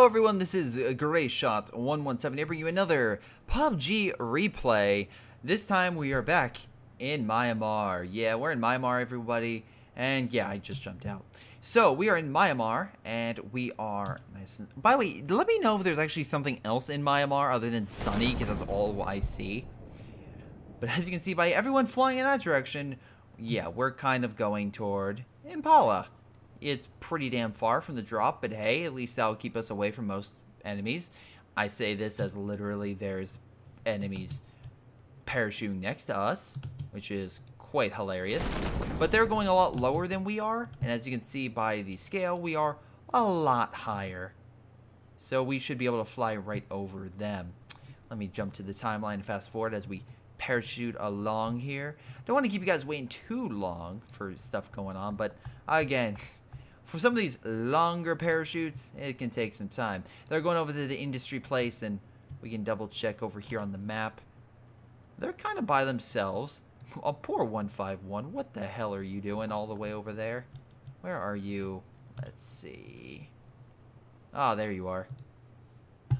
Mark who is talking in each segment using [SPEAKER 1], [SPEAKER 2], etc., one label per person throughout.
[SPEAKER 1] everyone, this is Greyshot117 here, bringing you another PUBG replay. This time we are back in Mirimar. Yeah, we're in Mirimar, everybody. And yeah, I just jumped out. So, we are in Mirimar, and we are... By the way, let me know if there's actually something else in Mirimar other than sunny, because that's all I see. But as you can see by everyone flying in that direction, yeah, we're kind of going toward Impala. It's pretty damn far from the drop, but hey, at least that'll keep us away from most enemies. I say this as literally there's enemies parachuting next to us, which is quite hilarious. But they're going a lot lower than we are, and as you can see by the scale, we are a lot higher. So we should be able to fly right over them. Let me jump to the timeline and fast forward as we parachute along here. Don't want to keep you guys waiting too long for stuff going on, but again... For some of these longer parachutes, it can take some time. They're going over to the industry place, and we can double check over here on the map. They're kind of by themselves. Oh, poor 151. What the hell are you doing all the way over there? Where are you? Let's see. Ah, there you are.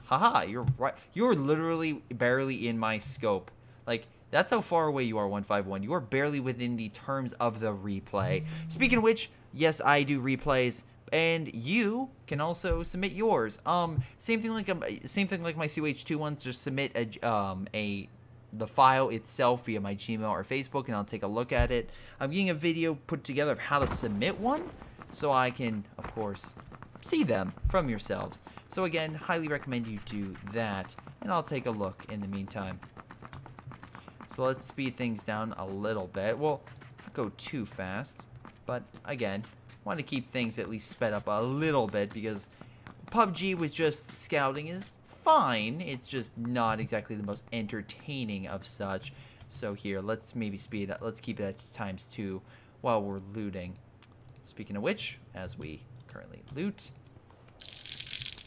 [SPEAKER 1] Haha, you're right. You're literally barely in my scope. Like, that's how far away you are, 151. You are barely within the terms of the replay. Speaking of which, yes, I do replays, and you can also submit yours. Same thing like my CH2 ones. Just submit the file itself via my Gmail or Facebook, and I'll take a look at it. I'm getting a video put together of how to submit one, so I can, of course, see them from yourselves. So again, highly recommend you do that, and I'll take a look in the meantime. So let's speed things down a little bit. Well, not go too fast. But again, want to keep things at least sped up a little bit because PUBG with just scouting is fine. It's just not exactly the most entertaining of such. So here, let's maybe speed up. Let's keep it at ×2 while we're looting. Speaking of which, as we currently loot,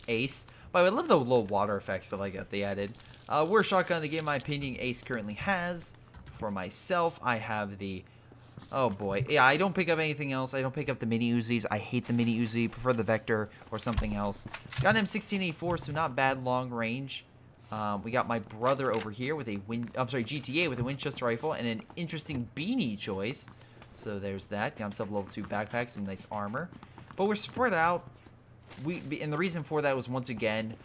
[SPEAKER 1] Ace. By the way, I love the little water effects that I got they added. Worst shotgun in the game, in my opinion, Ace currently has. For myself, I have the... Oh boy. Yeah, I don't pick up anything else. I don't pick up the mini Uzis. I hate the mini Uzi. Prefer the Vector or something else. Got an M16A4, so not bad long range. We got my brother over here with a GTA with a Winchester rifle and an interesting beanie choice. So there's that. Got himself a level 2 backpack, some nice armor. But we're spread out. And the reason for that was, once again,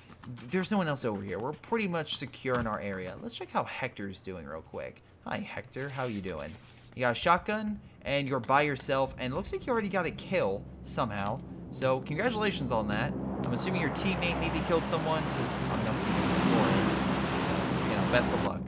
[SPEAKER 1] there's no one else over here. We're pretty much secure in our area. Let's check how Hector's doing real quick. Hi, Hector. How you doing? You got a shotgun, and you're by yourself, and it looks like you already got a kill somehow. So, congratulations on that. I'm assuming your teammate maybe killed someone, because I'm not too sure. You know, best of luck.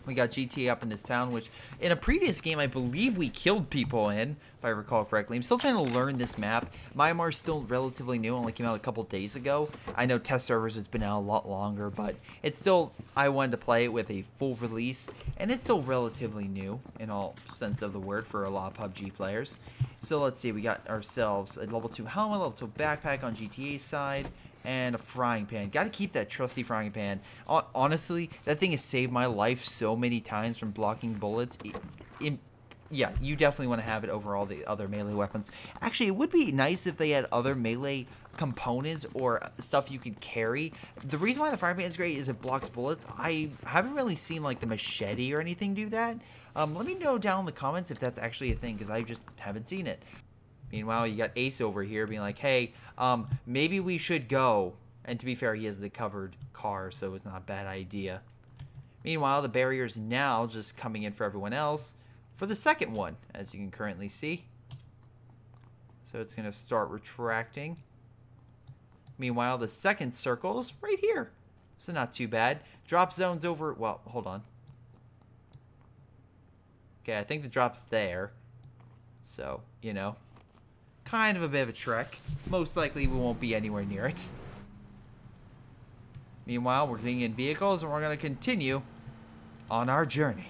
[SPEAKER 1] We got GTA up in this town, which in a previous game, I believe we killed people in, if I recall correctly. I'm still trying to learn this map. Mirimar is still relatively new, only came out a couple days ago. I know test servers, it's been out a lot longer, but it's still, I wanted to play it with a full release, and it's still relatively new, in all sense of the word, for a lot of PUBG players. So let's see, we got ourselves a level 2 helmet, level 2 backpack on GTA's side, and a frying pan. Gotta keep that trusty frying pan. Honestly, that thing has saved my life so many times from blocking bullets. Yeah, you definitely want to have it over all the other melee weapons. Actually, it would be nice if they had other melee components or stuff you could carry. The reason why the frying pan is great is it blocks bullets. I haven't really seen like the machete or anything do that. Let me know down in the comments if that's actually a thing, because I just haven't seen it. Meanwhile, you got Ace over here being like, hey, maybe we should go. And to be fair, he has the covered car, so it's not a bad idea. Meanwhile, the barrier's now just coming in for everyone else for the second one, as you can currently see. So it's going to start retracting. Meanwhile, the second circle is right here. So not too bad. Drop zone's over... Well, hold on. Okay, I think the drop's there. So, you know... Kind of a bit of a trek. Most likely we won't be anywhere near it. Meanwhile, we're getting in vehicles and we're going to continue on our journey.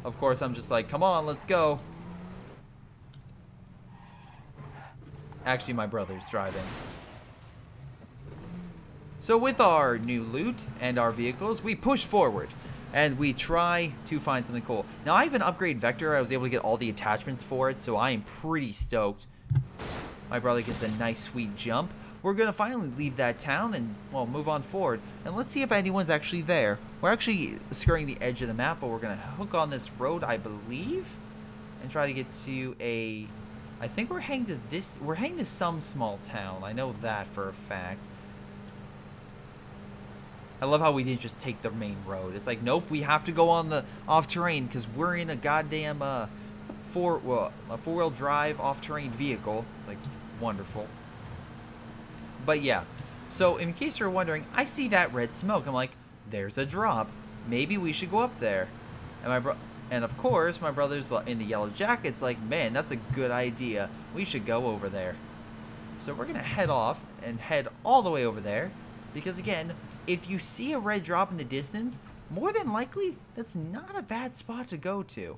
[SPEAKER 1] Of course, I'm just like, come on, let's go. Actually, my brother's driving. So with our new loot and our vehicles, we push forward. And we try to find something cool. Now, I have an upgrade vector. I was able to get all the attachments for it, so I am pretty stoked. My brother gets a nice, sweet jump. We're going to finally leave that town and, well, move on forward. And let's see if anyone's actually there. We're actually skirting the edge of the map, but we're going to hook on this road, I believe, and try to get to a... I think we're heading to this... We're heading to some small town. I know that for a fact. I love how we didn't just take the main road. It's like, nope, we have to go on the off-terrain because we're in a goddamn four-wheel drive off-terrain vehicle. It's like, wonderful. But yeah, so in case you're wondering, I see that red smoke. I'm like, there's a drop. Maybe we should go up there. And of course, my brother's in the yellow jacket's like, man, that's a good idea. We should go over there. So we're going to head off and head all the way over there. Because again, if you see a red drop in the distance, more than likely, that's not a bad spot to go to.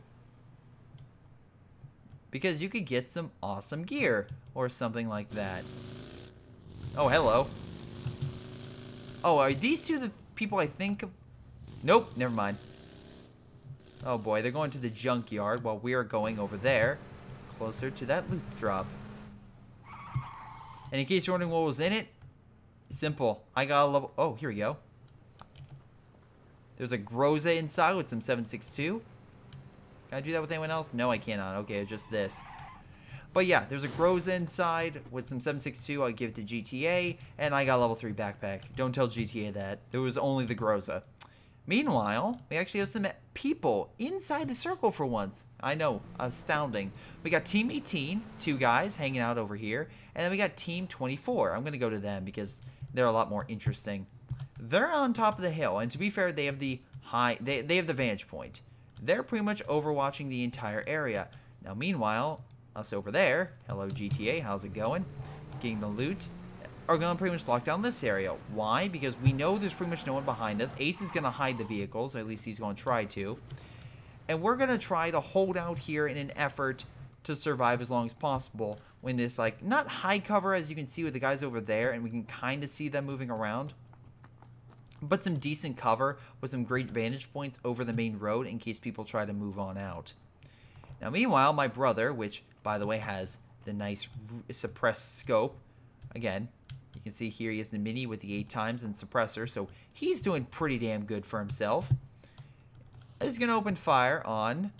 [SPEAKER 1] Because you could get some awesome gear or something like that. Oh, hello. Oh, are these two the people I think of? Nope, never mind. Oh boy, they're going to the junkyard while we are going over there, closer to that loot drop. And in case you're wondering what was in it, simple. I got a level... Oh, here we go. There's a Groza inside with some 7.62. Can I do that with anyone else? No, I cannot. Okay, it's just this. But yeah, there's a Groza inside with some 7.62. I'll give it to GTA. And I got a level 3 backpack. Don't tell GTA that. There was only the Groza. Meanwhile, we actually have some people inside the circle for once. I know, astounding. We got Team 18, 2 guys hanging out over here. And then we got Team 24. I'm going to go to them because they're a lot more interesting. They're on top of the hill. And to be fair, they have the they have the vantage point. They're pretty much overwatching the entire area. Now, meanwhile, us over there, hello GTA, how's it going? Getting the loot, are going to pretty much lock down this area. Why? Because we know there's pretty much no one behind us. Ace is going to hide the vehicles, or at least he's going to try to. And we're going to try to hold out here in an effort to survive as long as possible when this, like, not high cover as you can see with the guys over there, and we can kind of see them moving around, but some decent cover with some great vantage points over the main road in case people try to move on out. Now, meanwhile, my brother, which, by the way, has the nice suppressed scope, again, you can see here he has the mini with the 8x and suppressor, so he's doing pretty damn good for himself. Is going to open fire on,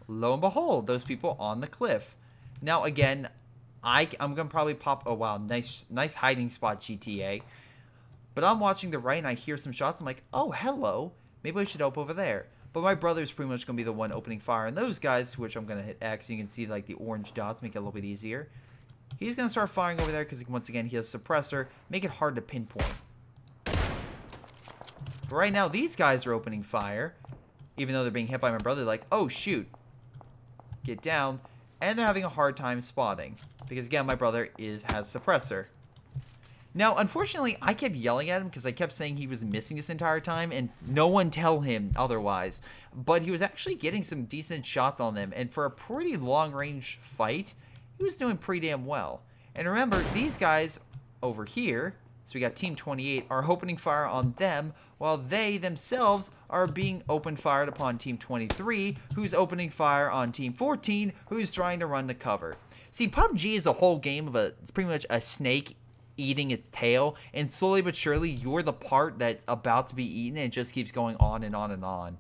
[SPEAKER 1] lo and behold, those people on the cliff. Now, again, I'm going to probably pop, oh wow, nice hiding spot, GTA. But I'm watching the right and I hear some shots. I'm like, oh, hello. Maybe I should open over there. But my brother's pretty much going to be the one opening fire on those guys, which I'm going to hit X. You can see like the orange dots make it a little bit easier. He's going to start firing over there because, once again, he has suppressor. Make it hard to pinpoint. But right now, these guys are opening fire. Even though they're being hit by my brother, they're like, oh, shoot. Get down. And they're having a hard time spotting. Because, again, my brother has suppressor. Now, unfortunately, I kept yelling at him because I kept saying he was missing this entire time, and no one tell him otherwise. But he was actually getting some decent shots on them, and for a pretty long-range fight, he was doing pretty damn well. And remember, these guys over here, so we got Team 28, are opening fire on them, while they themselves are being open fired upon Team 23, who's opening fire on Team 14, who's trying to run the cover. See, PUBG is a whole game of it's pretty much a snake eating its tail, and slowly but surely you're the part that's about to be eaten, and it just keeps going on and on and on.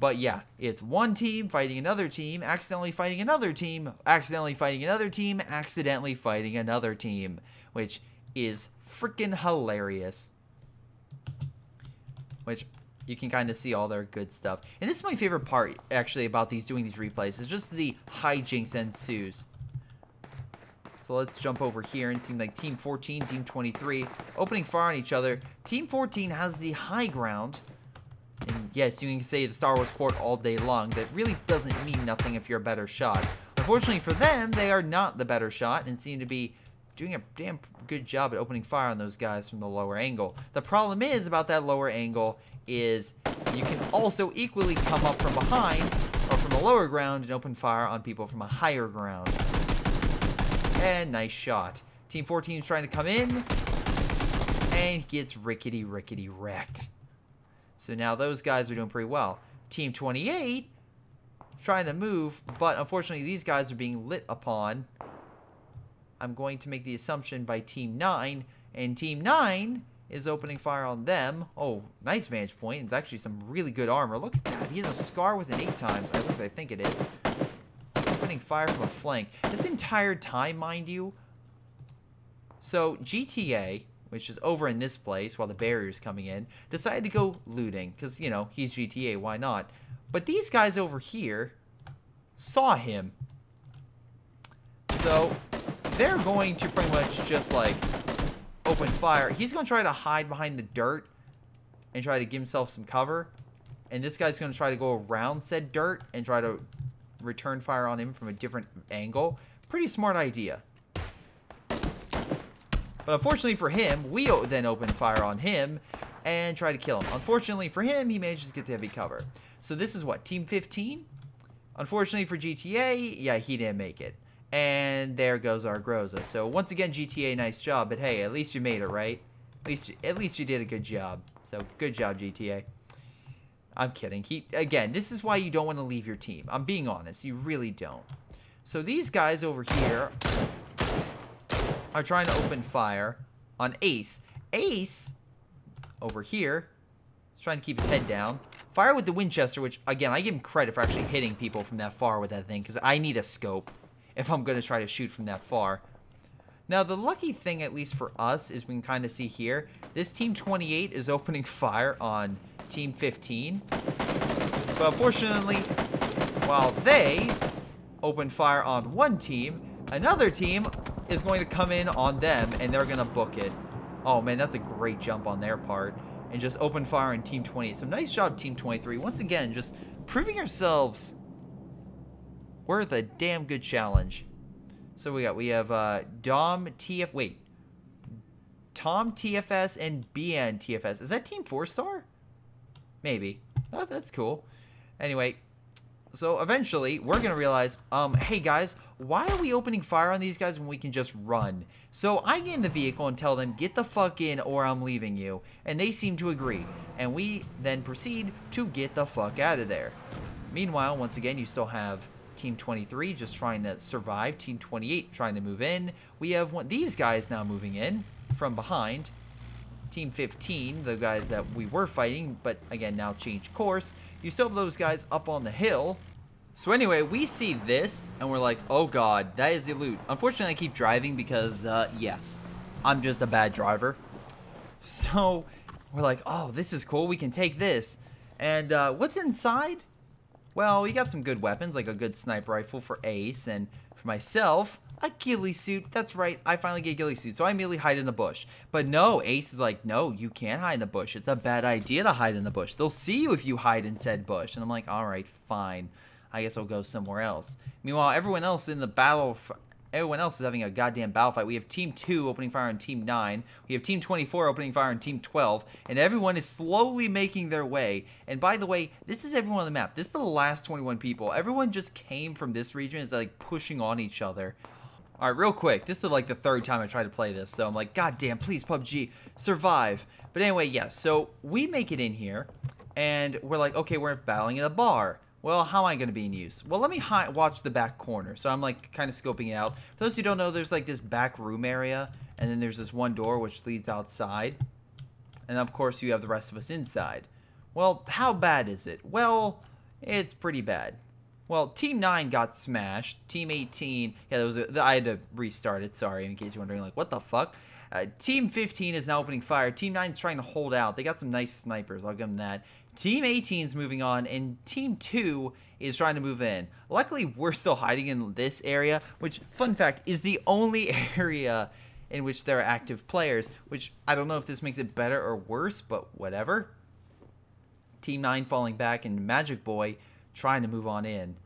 [SPEAKER 1] But yeah, it's one team fighting another team, accidentally fighting another team, accidentally fighting another team, accidentally fighting another team, which is freaking hilarious. Which you can kind of see all their good stuff. And this is my favorite part actually about doing these replays, is just the hijinks ensues. So let's jump over here and seem like Team 14, Team 23, opening fire on each other. Team 14 has the high ground. And yes, you can say the Star Wars Court all day long. That really doesn't mean nothing if you're a better shot. Unfortunately for them, they are not the better shot and seem to be doing a damn good job at opening fire on those guys from the lower angle. The problem is about that lower angle is you can also equally come up from behind or from the lower ground and open fire on people from a higher ground. And nice shot. Team 14 is trying to come in and gets rickety wrecked. So now those guys are doing pretty well. Team 28 trying to move, but unfortunately these guys are being lit upon. I'm going to make the assumption by Team 9, and Team 9 is opening fire on them. Oh, nice vantage point. It's actually some really good armor. Look at that. He has a scar with an 8 times. At least I think it is. Opening fire from a flank. This entire time, mind you. So, GTA, which is over in this place while the barrier's coming in, decided to go looting. Because, you know, he's GTA. Why not? But these guys over here saw him. So, they're going to pretty much just, like, open fire. He's going to try to hide behind the dirt and try to give himself some cover. And this guy's going to try to go around said dirt and try to return fire on him from a different angle. Pretty smart idea. But unfortunately for him, we then open fire on him and try to kill him. Unfortunately for him, he manages to get to heavy cover. So this is what, Team 15? Unfortunately for GTA, yeah, he didn't make it. And there goes our Groza. So once again, GTA, nice job. But hey, at least you made it, right? At least you did a good job. So good job, GTA. I'm kidding. Again, this is why you don't want to leave your team. I'm being honest. You really don't. So these guys over here are trying to open fire on Ace. Ace over here is trying to keep his head down. Fire with the Winchester, which again, I give him credit for actually hitting people from that far with that thing, because I need a scope if I'm going to try to shoot from that far. Now, the lucky thing, at least for us, is we can kind of see here, this Team 28 is opening fire on Team 15. But unfortunately, while they open fire on one team, another team is going to come in on them, and they're going to book it. Oh, man, that's a great jump on their part. And just open fire on Team 28. So nice job, Team 23. Once again, just proving yourselves worth a damn good challenge. So we have Tom TFS and BN TFS. Is that Team 4-star? Maybe. Oh, that's cool. Anyway, so eventually we're gonna realize, hey guys, why are we opening fire on these guys when we can just run? So I get in the vehicle and tell them, get the fuck in or I'm leaving you. And they seem to agree. And we then proceed to get the fuck out of there. Meanwhile, once again, you still have Team 23 just trying to survive. Team 28 trying to move in. We have these guys now moving in from behind. Team 15, the guys that we were fighting, but again, now changed course. You still have those guys up on the hill. So anyway, we see this, and we're like, oh god, that is the loot. Unfortunately, I keep driving because, yeah, I'm just a bad driver. So, we're like, oh, this is cool, we can take this. And, what's inside? Well, you got some good weapons, like a good sniper rifle for Ace, and for myself, a ghillie suit. That's right, I finally get a ghillie suit, so I immediately hide in the bush. But no, Ace is like, no, you can't hide in the bush. It's a bad idea to hide in the bush. They'll see you if you hide in said bush. And I'm like, alright, fine. I guess I'll go somewhere else. Meanwhile, everyone else in the battle... Everyone else is having a goddamn battle fight. We have Team 2 opening fire on Team 9. We have Team 24 opening fire on Team 12. And everyone is slowly making their way. And by the way, this is everyone on the map. This is the last 21 people. Everyone just came from this region. It's like pushing on each other. Alright, real quick. This is like the third time I tried to play this. So I'm like, goddamn, please, PUBG, survive. But anyway, yes. Yeah, so we make it in here. And we're like, okay, we're battling in a bar. Well, how am I going to be in use? Well, let me watch the back corner. So I'm like kind of scoping it out. For those who don't know, there's like this back room area. And then there's this one door which leads outside. And of course you have the rest of us inside. Well, how bad is it? Well, it's pretty bad. Well, Team 9 got smashed. Team 18, yeah, I had to restart it. Sorry, in case you're wondering, like, what the fuck? Team 15 is now opening fire. Team 9 is trying to hold out. They got some nice snipers. I'll give them that. Team 18 is moving on, and Team 2 is trying to move in. Luckily, we're still hiding in this area, which, fun fact, is the only area in which there are active players, which I don't know if this makes it better or worse, but whatever. Team 9 falling back, and Magic Boy trying to move on in.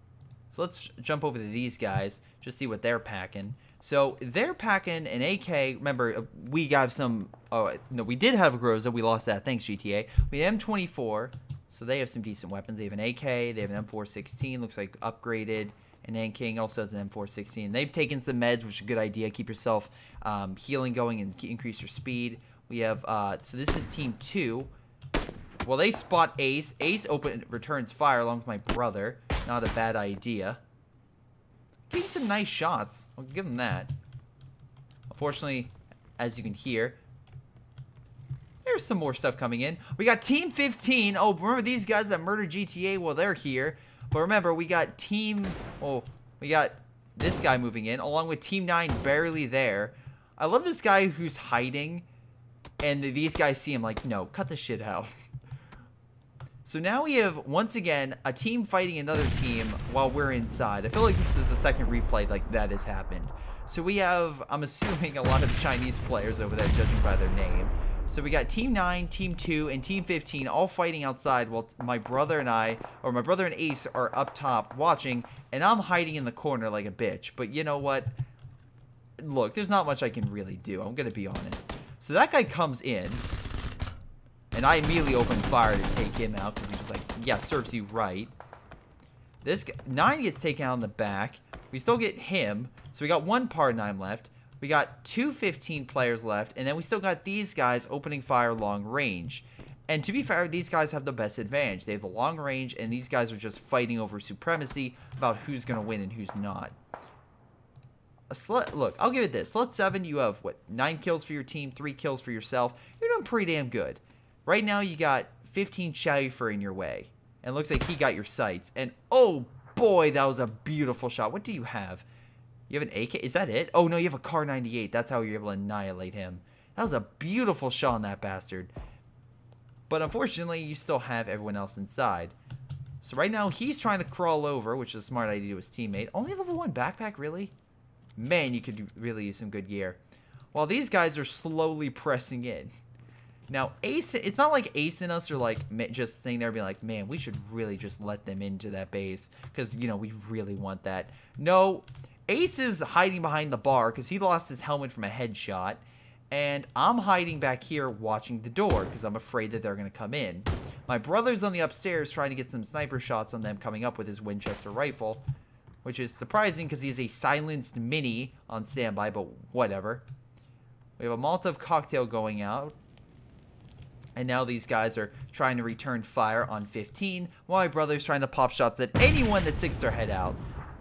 [SPEAKER 1] So let's jump over to these guys, just see what they're packing. So they're packing an AK. Remember, we got some... Oh, no, we did have a Groza. We lost that. Thanks, GTA. We have M24. So they have some decent weapons. They have an AK. They have an M416. Looks like upgraded. And then King also has an M416. They've taken some meds, which is a good idea. Keep yourself healing going and increase your speed. We have... so this is Team 2. Well, they spot Ace. Ace returns fire along with my brother. Not a bad idea. Getting some nice shots. I'll give him that. Unfortunately, as you can hear, there's some more stuff coming in. We got Team 15. Oh, remember these guys that murdered GTA? Well, they're here. But remember, we got we got this guy moving in, along with Team 9 barely there. I love this guy who's hiding, and these guys see him like, no, cut the shit out. So now we have, once again, a team fighting another team while we're inside. I feel like this is the second replay like that has happened. So we have, I'm assuming, a lot of Chinese players over there, judging by their name. So we got Team 9, Team 2, and Team 15 all fighting outside while my brother and Ace are up top watching, and I'm hiding in the corner like a bitch. But you know what? Look, there's not much I can really do. I'm going to be honest. So that guy comes in, and I immediately open fire to take him out because he's just like, yeah, serves you right. This guy, 9 gets taken out in the back. We still get him. So we got one par 9 left. We got 2 15 players left, and then we still got these guys opening fire long range. And to be fair, these guys have the best advantage. They have the long range, and these guys are just fighting over supremacy about who's going to win and who's not. Look, I'll give it this. Slot 7, you have, what, 9 kills for your team, 3 kills for yourself. You're doing pretty damn good. Right now, you got 15 Schaefer in your way. And it looks like he got your sights. And, oh, boy, that was a beautiful shot. What do you have? You have an AK? Is that it? Oh, no, you have a Car 98. That's how you're able to annihilate him. That was a beautiful shot on that bastard. But unfortunately, you still have everyone else inside. So right now, he's trying to crawl over, which is a smart idea to his teammate. Only level 1 backpack, really? Man, you could really use some good gear. While these guys are slowly pressing in. Now, Ace, it's not like Ace and us are like just sitting there being like, man, we should really just let them into that base. Because, you know, we really want that. No, Ace is hiding behind the bar because he lost his helmet from a headshot. And I'm hiding back here watching the door because I'm afraid that they're going to come in. My brother's on the upstairs trying to get some sniper shots on them coming up with his Winchester rifle. Which is surprising because he has a silenced mini on standby, but whatever. We have a Molotov cocktail going out. And now these guys are trying to return fire on 15, while my brother's trying to pop shots at anyone that sticks their head out.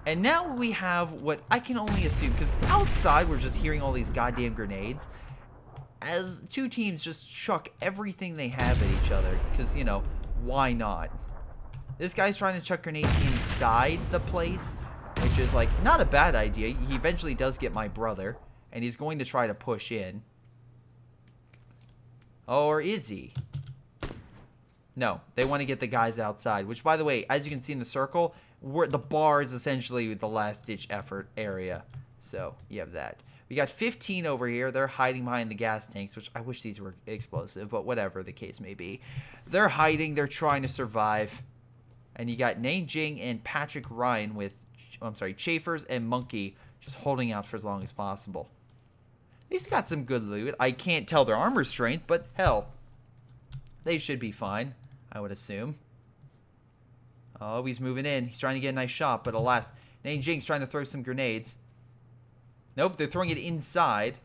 [SPEAKER 1] And now we have what I can only assume, because outside we're just hearing all these goddamn grenades, as two teams just chuck everything they have at each other, because, you know, why not? This guy's trying to chuck grenades inside the place, which is, like, not a bad idea. He eventually does get my brother, and he's going to try to push in. Oh, or is he? No, they want to get the guys outside, which, by the way, as you can see in the circle, the bar is essentially the last-ditch effort area. So, you have that. We got 15 over here. They're hiding behind the gas tanks, which I wish these were explosive, but whatever the case may be. They're hiding. They're trying to survive. And you got Nanjing and Patrick Ryan with, I'm sorry, Chafers and Monkey just holding out for as long as possible. He's got some good loot. I can't tell their armor strength, but hell, they should be fine, I would assume. Oh, he's moving in. He's trying to get a nice shot, but alas, Nanjing's trying to throw some grenades. Nope, they're throwing it inside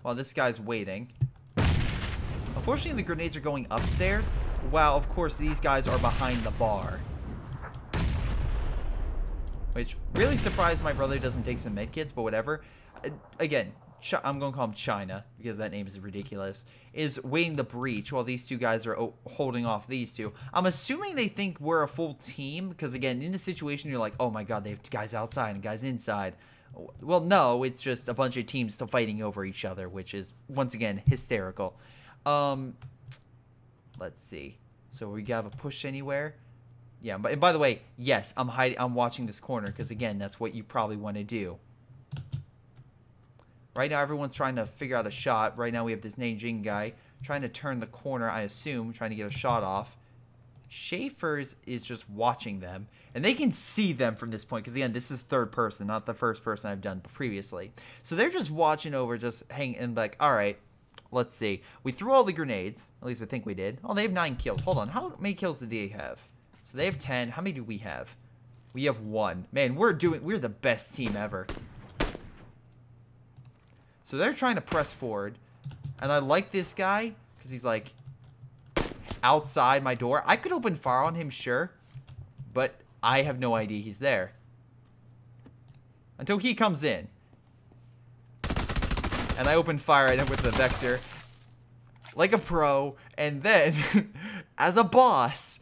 [SPEAKER 1] while this guy's waiting. Unfortunately, the grenades are going upstairs, while, of course, these guys are behind the bar. Which really surprised my brother doesn't take some medkits, but whatever. Again, I'm going to call him China, because that name is ridiculous, is waiting the breach while these two guys are holding off these two. I'm assuming they think we're a full team, because again, in this situation, you're like, oh my god, they have guys outside and guys inside. Well, no, it's just a bunch of teams still fighting over each other, which is, once again, hysterical. Let's see. So we have a push anywhere? Yeah, and by the way, yes, I'm watching this corner, because again, that's what you probably want to do. Right now, everyone's trying to figure out a shot. Right now, we have this Nanjing guy trying to turn the corner, I assume, trying to get a shot off. Schaefer's is just watching them, and they can see them from this point, because again, this is third person, not the first person I've done previously. So they're just watching over, just hanging, and like, all right, let's see. We threw all the grenades. At least I think we did. Oh, they have 9 kills. Hold on. How many kills did they have? So they have 10. How many do we have? We have 1. Man, we're the best team ever. So they're trying to press forward. And I like this guy because he's like, outside my door. I could open fire on him, sure, but I have no idea he's there. Until he comes in. And I open fire at him with the Vector. Like a pro. And then, as a boss,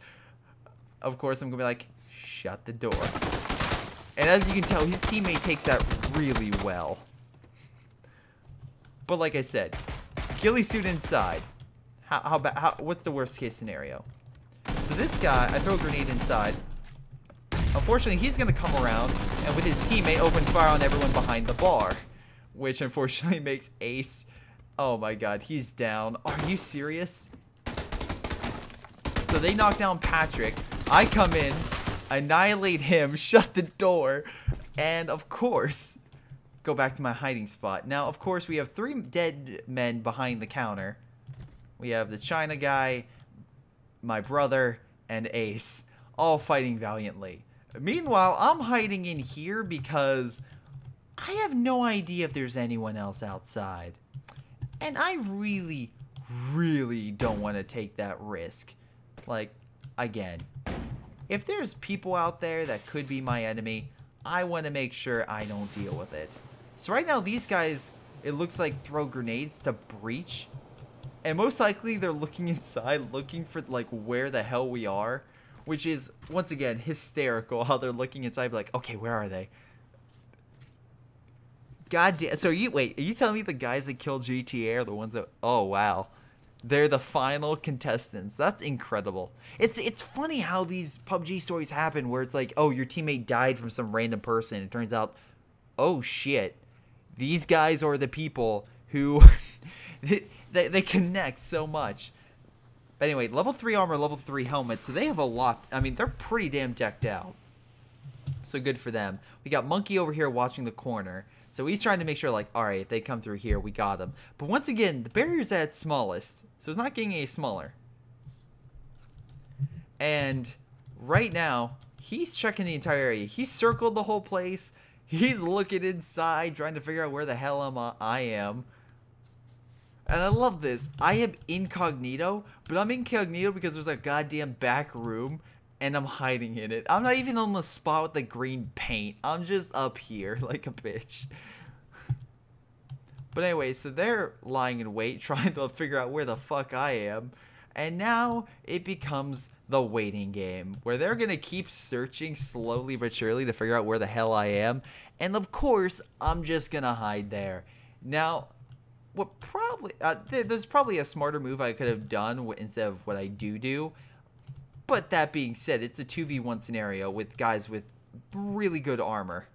[SPEAKER 1] of course, I'm going to be like, shut the door. And as you can tell, his teammate takes that really well. But like I said, ghillie suit inside. What's the worst case scenario? So this guy, I throw a grenade inside. Unfortunately, he's going to come around and with his teammate open fire on everyone behind the bar. Which unfortunately makes Ace... Oh my god, he's down. Are you serious? So they knock down Patrick. I come in, annihilate him, shut the door, and of course, go back to my hiding spot. Now, of course, we have 3 dead men behind the counter. We have the China guy, my brother, and Ace, all fighting valiantly. Meanwhile, I'm hiding in here because I have no idea if there's anyone else outside. And I really, really don't want to take that risk. Like, again, if there's people out there that could be my enemy, I want to make sure I don't deal with it. So right now, these guys, it looks like throw grenades to breach. And most likely, they're looking inside, looking for, like, where the hell we are. Which is, once again, hysterical how they're looking inside, like, okay, where are they? God damn. So, wait, are you telling me the guys that killed GTA are the ones that... Oh, wow. They're the final contestants. That's incredible. It's funny how these PUBG stories happen where it's like, oh, your teammate died from some random person. It turns out, oh, shit. These guys are the people who... they connect so much. But anyway, level 3 armor, level 3 helmet. So they have a lot. I mean, they're pretty damn decked out. So good for them. We got Monkey over here watching the corner. So he's trying to make sure, like, alright, if they come through here, we got them. But once again, the barrier's at its smallest. So it's not getting any smaller. And right now, he's checking the entire area. He circled the whole place. He's looking inside, trying to figure out where the hell I am. And I love this. I am incognito, but I'm incognito because there's a goddamn back room, and I'm hiding in it. I'm not even on the spot with the green paint. I'm just up here like a bitch. But anyway, so they're lying in wait, trying to figure out where the fuck I am. And now it becomes the waiting game, where they're going to keep searching slowly but surely to figure out where the hell I am. And of course, I'm just going to hide there. Now... what probably there's probably a smarter move I could have done instead of what I do. But that being said, it's a 2v1 scenario with guys with really good armor.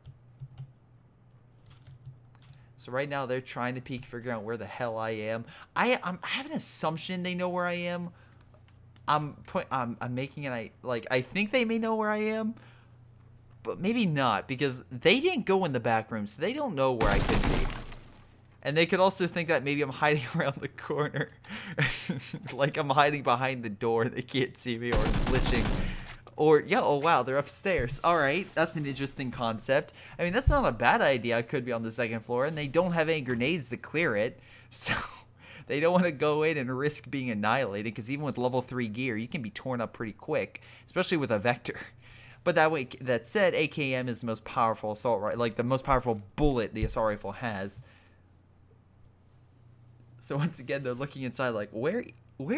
[SPEAKER 1] So right now they're trying to peek, figuring out where the hell I am. I have an assumption they know where I am. I'm making it like I think they may know where I am, but maybe not because they didn't go in the back room, so they don't know where I could be. And they could also think that maybe I'm hiding around the corner. Like I'm hiding behind the door. They can't see me or glitching. Or, yeah, oh wow, they're upstairs. Alright, that's an interesting concept. I mean, that's not a bad idea. I could be on the 2nd floor. And they don't have any grenades to clear it. So, they don't want to go in and risk being annihilated. Because even with level 3 gear, you can be torn up pretty quick. Especially with a Vector. But that said, AKM is the most powerful assault rifle. Like, the most powerful bullet the assault rifle has. So once again, they're looking inside like, where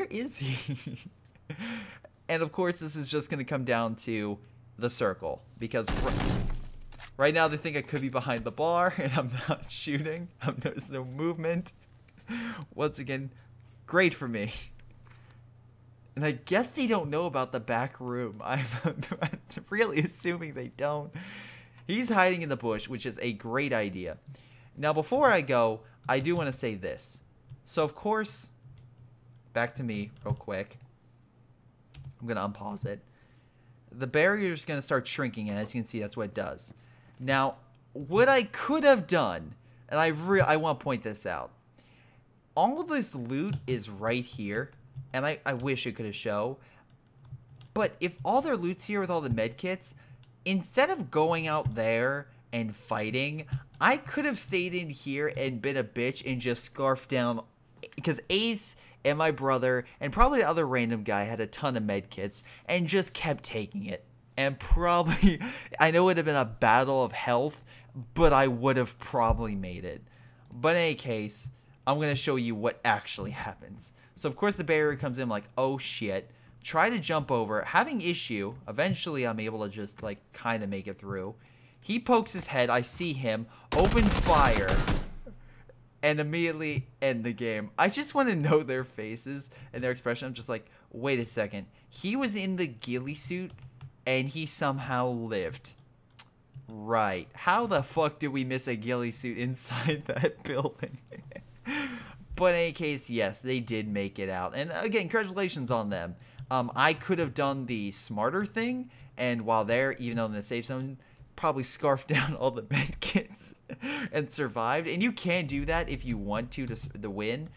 [SPEAKER 1] is he? And of course, this is just going to come down to the circle. Because right now, they think I could be behind the bar, and I'm not shooting. There's no movement. Once again, great for me. And I guess they don't know about the back room. I'm really assuming they don't. He's hiding in the bush, which is a great idea. Now, before I go, I do want to say this. So, of course, back to me real quick. I'm going to unpause it. The barrier is going to start shrinking, and as you can see, that's what it does. Now, what I could have done, and I want to point this out. All of this loot is right here, and I wish it could have shown. But if all their loot's here with all the medkits, instead of going out there and fighting, I could have stayed in here and been a bitch and just scarfed down. Because Ace and my brother, and probably the other random guy had a ton of med kits, and just kept taking it. And probably, I know it would have been a battle of health, but I would have probably made it. But in any case, I'm going to show you what actually happens. So of course the barrier comes in like, oh shit. Try to jump over, having issue. Eventually I'm able to just like kind of make it through. He pokes his head, I see him, open fire, and immediately end the game. I just want to know their faces and their expression. I'm just like, wait a second. He was in the Gillie suit and he somehow lived. Right. How the fuck did we miss a Gillie suit inside that building? But in any case, yes, they did make it out. And again, congratulations on them. I could have done the smarter thing, and while they're, even though in the safe zone, probably scarfed down all the med kits and survived. And you can do that if you want to win.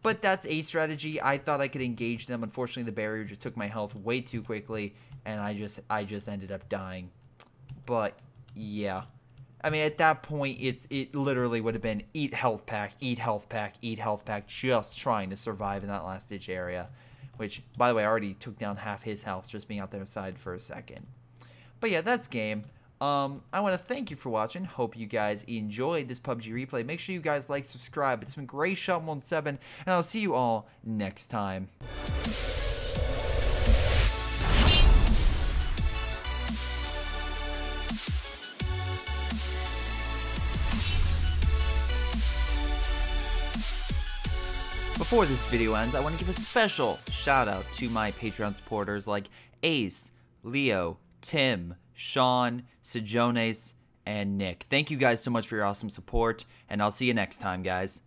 [SPEAKER 1] But that's a strategy. I thought I could engage them. Unfortunately, the barrier just took my health way too quickly, and I just ended up dying. But yeah, I mean, at that point, it literally would have been eat health pack, eat health pack, eat health pack, just trying to survive in that last ditch area. Which, by the way, I already took down half his health just being out there aside for a second. But yeah, that's game. I want to thank you for watching. Hope you guys enjoyed this PUBG replay. Make sure you guys like, subscribe. It's been Greyshot17, and I'll see you all next time. Before this video ends, I want to give a special shout out to my Patreon supporters like Ace, Leo, Tim, Sean, Sejones, and Nick. Thank you guys so much for your awesome support, and I'll see you next time, guys.